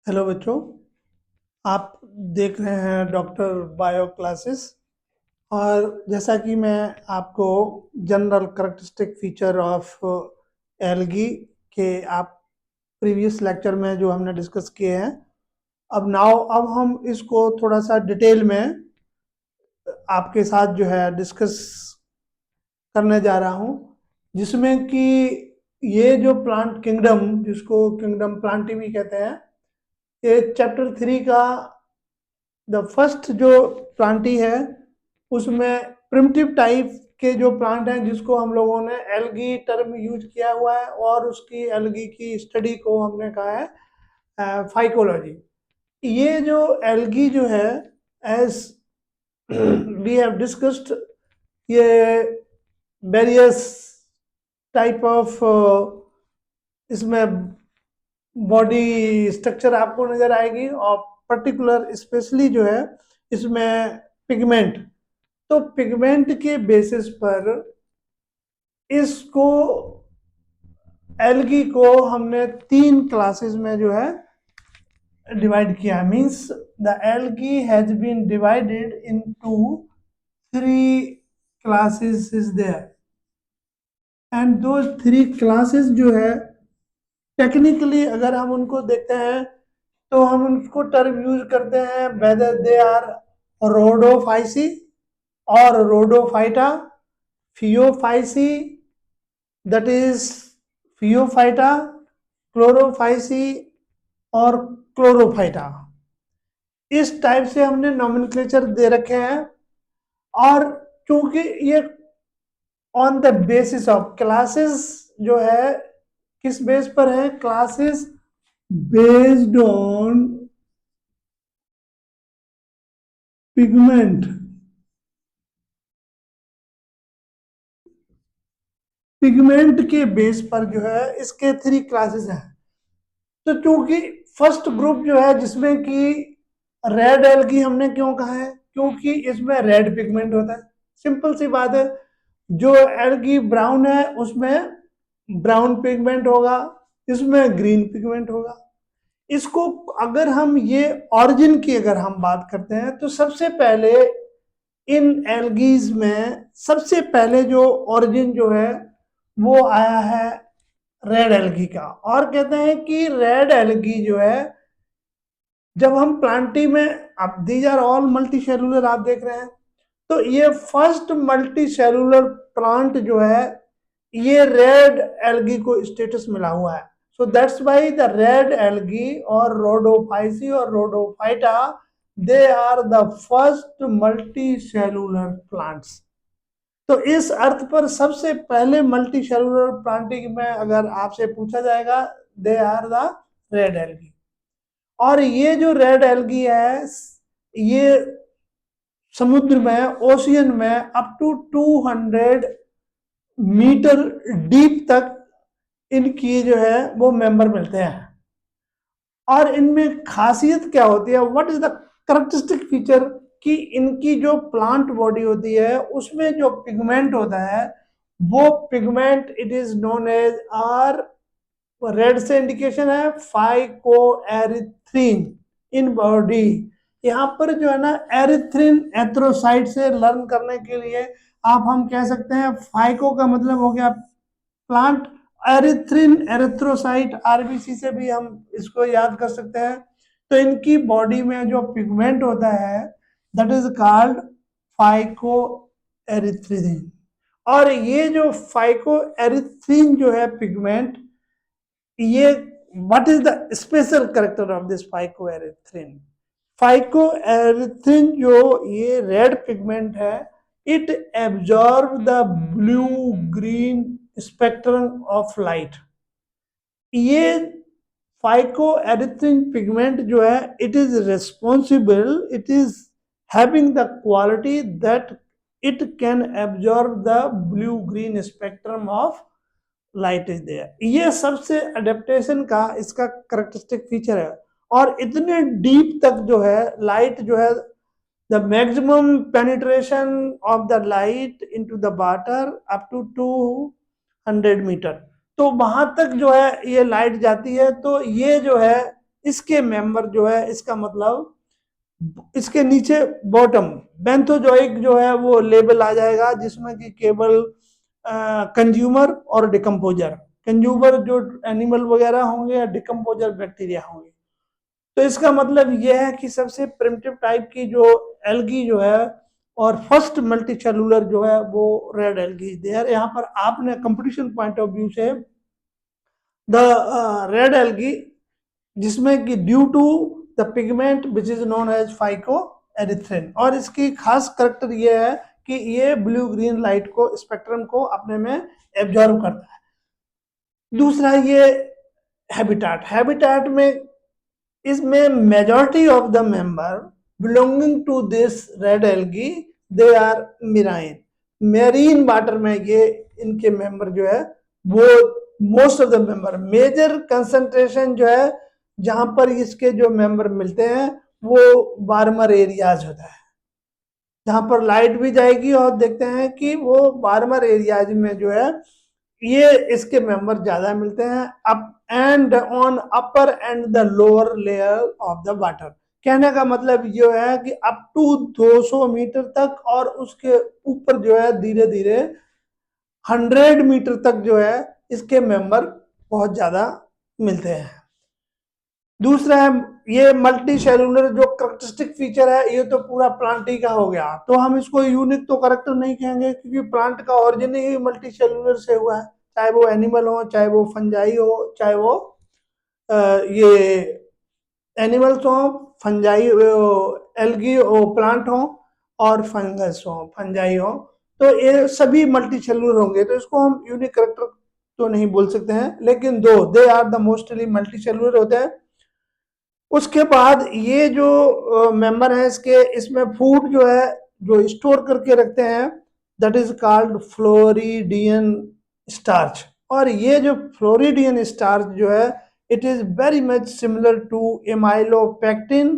Hello बच्चों, आप देख रहे हैं डॉक्टर बायो क्लासेस। और जैसा कि मैं आपको general characteristic feature of algae के आप प्रीवियस लेक्चर में जो हमने डिस्कस किए हैं, अब हम इसको थोड़ा सा डिटेल में आपके साथ जो है डिस्कस करने जा रहा हूँ, जिसमें कि ये जो प्लांट किंगडम, जिसको किंगडम प्लांटी भी कहते हैं, ये चैप्टर 3 का द फर्स्ट जो प्लांटी है उसमें प्रिमिटिव टाइप के जो प्लांट हैं जिसको हम लोगों ने एल्गी टर्म यूज किया हुआ है, और उसकी एल्गी की स्टडी को हमने कहा है फाइकोलॉजी। ये जो एल्गी जो है, एज वी हैव डिस्कस्ड, ये वेरियस टाइप ऑफ इसमें बॉडी स्ट्रक्चर आपको नजर आएगी, और पर्टिकुलर स्पेशली जो है इसमें पिगमेंट। तो पिगमेंट के बेसिस पर इसको एल्गी को हमने 3 क्लासेस में जो है डिवाइड किया। Means the algae has been divided into 3 classes is there, and दो 3 क्लासेस जो है टेक्निकली अगर हम उनको देखते हैं तो हम उनको टर्म यूज करते हैं वेदर दे आर रोडोफाइसी और Rhodophyta, Phaeophyceae, that is Phaeophyta, Chlorophyceae और क्लोरोफाइटा। इस टाइप से हमने नॉमेनक्लेचर दे रखे हैं। और चूंकि ये on the basis of classes जो है, किस बेस पर है? Classes based on pigment. Pigment के बेस पर जो है इसके 3 क्लासेस हैं। तो चूंकि फर्स्ट ग्रुप जो है जिसमें कि रेड एल्गी हमने क्यों कहा है? क्योंकि इसमें रेड पिगमेंट होता है। सिंपल सी बात है, जो एल्गी ब्राउन है उसमें ब्राउन पिगमेंट होगा, इसमें ग्रीन पिगमेंट होगा। इसको अगर हम ये ऑरिजिन की अगर हम बात करते हैं तो सबसे पहले इन एल्गीज में सबसे पहले जो ओरिजिन जो है वो आया है रेड एल्गी का। और कहते हैं कि रेड एल्गी जो है, जब हम प्लांटी में, अब these are all multicellular आप देख रहे हैं, तो ये फर्स्ट मल्टी सेलुलर प्लांट जो है ये रेड एल्गी को स्टेटस मिला हुआ है। So that's why the red algae और रोडोफाइसी और Rhodophyta, they are the first multicellular plants. तो इस अर्थ पर सबसे पहले मल्टी सेलुलर प्लांटिंग में अगर आपसे पूछा जाएगा, they are the red algae. और ये जो रेड एल्गी है ये समुद्र में, ओशियन में अप टू 200 मीटर डीप तक इनकी जो है वो मेंबर मिलते हैं। और इनमें खासियत क्या होती है? What is the characteristic feature? कि इनकी जो प्लांट बॉडी होती है उसमें जो पिगमेंट होता है वो pigment it is known as R, red से इंडिकेशन है फाइको एरिथ्रीन इन बॉडी। यहाँ पर जो है ना एरिथ्रिन एथ्रोसाइट से लर्न करने के लिए आप हम कह सकते हैं फाइको का मतलब हो गया प्लांट, एरिथ्रिन एरिथ्रोसाइट आरबीसी से भी हम इसको याद कर सकते हैं। तो इनकी बॉडी में जो पिगमेंट होता है that is called phycoerythrin. और ये जो फाइको एरिथ्रिन जो है पिगमेंट, ये what is the special character of this phycoerythrin? Phycoerythrin जो ये रेड पिगमेंट है, it absorb the blue green spectrum of light. ये फाइको एरिथ्रिन पिगमेंट जो है it is responsible, it is having the quality that it can absorb the blue green spectrum of light is there. ये सबसे adaptation का इसका characteristic feature है। और इतने डीप तक जो है लाइट जो है, the maximum penetration of the light into the water up to 200 meter, तो वहां तक जो है ये लाइट जाती है। तो ये जो है इसके मेंबर जो है, इसका मतलब इसके नीचे बॉटम बेंथोजोइक जो है वो लेबल आ जाएगा, जिसमें कि केवल कंज्यूमर और डिकम्पोजर, कंज्यूमर जो एनिमल वगैरह होंगे या डिकम्पोजर बैक्टीरिया होंगे। तो इसका मतलब यह है कि सबसे प्रिमिटिव टाइप की जो एल्गी जो है और फर्स्ट मल्टीसेलुलर जो है वो रेड एल्गी देयर। यहाँ पर आपने कंपटीशन पॉइंट ऑफ व्यू से द रेड एल्गी, जिसमें कि due to the pigment which is known as phycoerythrin, और इसकी खास करेक्टर ये है कि ये ब्लू ग्रीन लाइट को स्पेक्ट्रम को अपने में एब्जॉर्व करता है। दूसरा ये हैबिटाट, हैबिटाट में इसमें majority of the member belonging to this red algae they are marine, marine water में ये इनके मेंबर जो है वो most of the member, major concentration जो है जहां पर इसके जो मेंबर मिलते हैं वो वार्मर एरियाज होता है, जहां पर लाइट भी जाएगी और देखते हैं कि वो वार्मर एरियाज में जो है ये इसके मेंबर ज्यादा मिलते हैं up and on upper and the lower layer of the water. कहने का मतलब ये है कि अप टू 200 मीटर तक और उसके ऊपर जो है धीरे धीरे 100 मीटर तक जो है इसके मेंबर बहुत ज्यादा मिलते हैं। दूसरा है ये मल्टी सेलुलर जो करेक्टरिस्टिक फीचर है, ये तो पूरा प्लांट ही का हो गया, तो हम इसको यूनिक तो करेक्टर नहीं कहेंगे क्योंकि प्लांट का ओरिजिन ही मल्टी सेलुलर से हुआ है, चाहे वो एनिमल हो, चाहे वो फंजाई हो, चाहे वो ये एनिमल्स हो, फंजाई एल्गी हो, प्लांट हो, और फंगस हो, फंजाई हो, तो ये सभी मल्टी सेलुलर होंगे, तो इसको हम यूनिक करेक्टर तो नहीं बोल सकते हैं, लेकिन though they are the mostly multicellular होते हैं। उसके बाद ये जो मेंबर है इसके, इसमें फूड जो है जो स्टोर करके रखते हैं that is called floridean starch, और ये जो फ्लोरिडियन स्टार्च जो है it is very much similar to amylopectin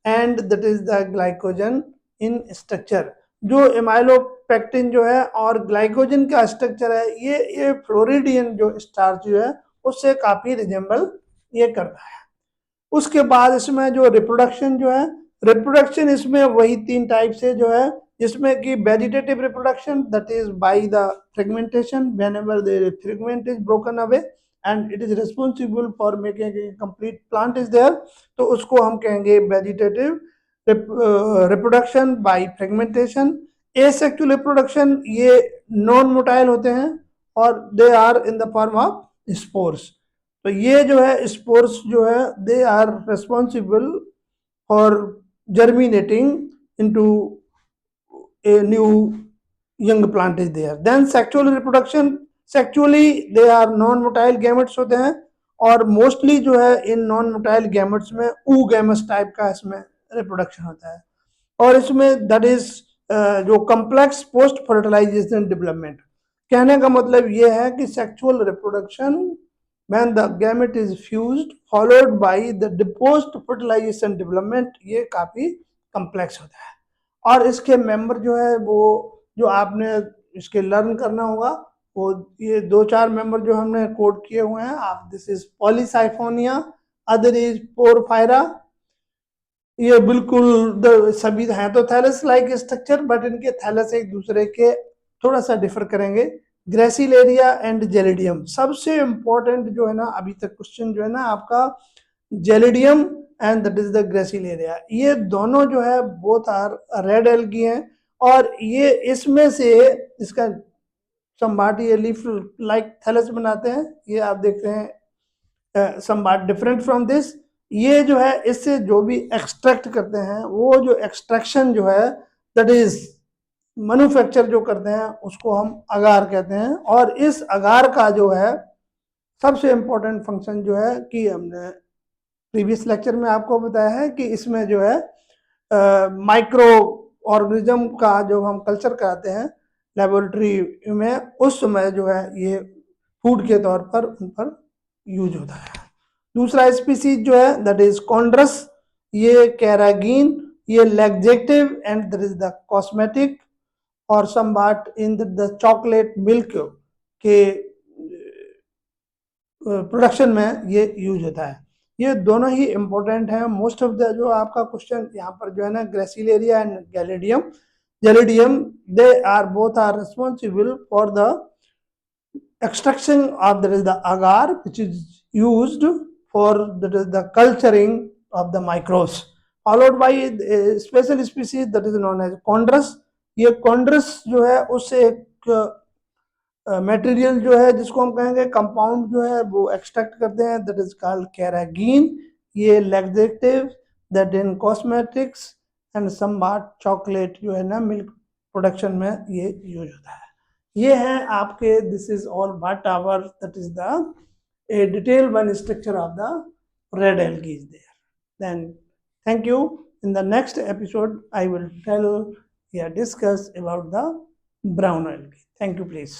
and that is the glycogen in structure. जो एमाइलोपेक्टिन जो है और ग्लाइकोजन का स्ट्रक्चर है ये फ्लोरिडियन जो स्टार्च जो है उससे काफी रिजेंबल ये करता है। उसके बाद इसमें जो रिप्रोडक्शन जो है, रिप्रोडक्शन इसमें वही 3 टाइप से जो है, जिसमें कि vegetative reproduction that is by the fragmentation whenever the fragment is broken away and it is responsible for making a complete plant is there, तो उसको हम कहेंगे vegetative reproduction by fragmentation. Asexual reproduction ये नॉन मोटाइल होते हैं और they are in the form of spores, तो ये जो है स्पोर्स जो है they are responsible for germinating into a new young plant is there. Then sexual reproduction, sexually they are non motile gametes होते हैं और मोस्टली जो है इन नॉन मोटाइल गैमेट्स में ऊ गैमस टाइप का इसमें रिप्रोडक्शन होता है, और इसमें दैट इज जो कम्प्लेक्स पोस्ट फर्टिलाइजेशन डेवलपमेंट। कहने का मतलब ये है कि sexual reproduction when the gamete is fused followed by the post fertilization development ये काफी कम्प्लेक्स होता है, और इसके मेंबर जो है वो जो आपने इसके लर्न करना होगा वो ये 2-4 मेंबर जो हमने कोड किए हुए हैं आप, this is Polysiphonia, other is porphyra, ये बिल्कुल सभी हैं तो थैलस लाइक स्ट्रक्चर बट इनके थैलस एक दूसरे के थोड़ा सा डिफर करेंगे। ग्रेसिलेरिया एंड जेलिडियम, सबसे इंपॉर्टेंट जो है ना अभी तक क्वेश्चन जो है ना आपका gelidium and that is the gracilaria, ये दोनों जो है बोथ आर रेड एल्गी हैं, और ये इसमें से इसका संभाट ये लीफ लाइक थैलस बनाते हैं, ये आप देख रहे हैं संभाट डिफरेंट फ्रॉम दिस। ये जो है इससे जो भी एक्सट्रैक्ट करते हैं वो जो एक्सट्रैक्शन जो है दैट इज मैन्युफैक्चर जो करते हैं उसको हम अगार कहते हैं, और इस अगार का जो है सबसे इंपॉर्टेंट फंक्शन जो है कि हमने प्रीवियस लेक्चर में आपको बताया है कि इसमें जो है माइक्रो ऑर्गेनिज्म का जो हम कल्चर कराते हैं लेबोरेटरी में उस समय जो है ये फूड के तौर पर उन पर यूज होता है। दूसरा स्पीसीज जो है दैट इज कॉन्ड्रस, ये कैरागीन, ये laxative and that is the cosmetic, और somewhat in the chocolate milk के प्रोडक्शन में ये यूज होता है। ये दोनों ही इंपॉर्टेंट है। मोस्ट ऑफ द जो आपका क्वेश्चन यहाँ पर जो है ना, Gracilaria and Gelidium they are both are responsible for the extraction of that is the agar, which is used for that is the culturing of the microbes, followed by a special species that is known as chondrus. ये chondrus जो है उससे एक material जो है जिसको हम कहेंगे कंपाउंड जो है वो एक्सट्रैक्ट करते हैं, दैट इज कॉल्ड कैरागीन। ये laxative that in cosmetics and some chocolate जो है ना मिल्क प्रोडक्शन में ये यूज होता है। ये है आपके this is all but our that is the a detailed one structure of the red algae is there. Then thank you. In the next episode I will tell discuss about the brown algae. Thank you please.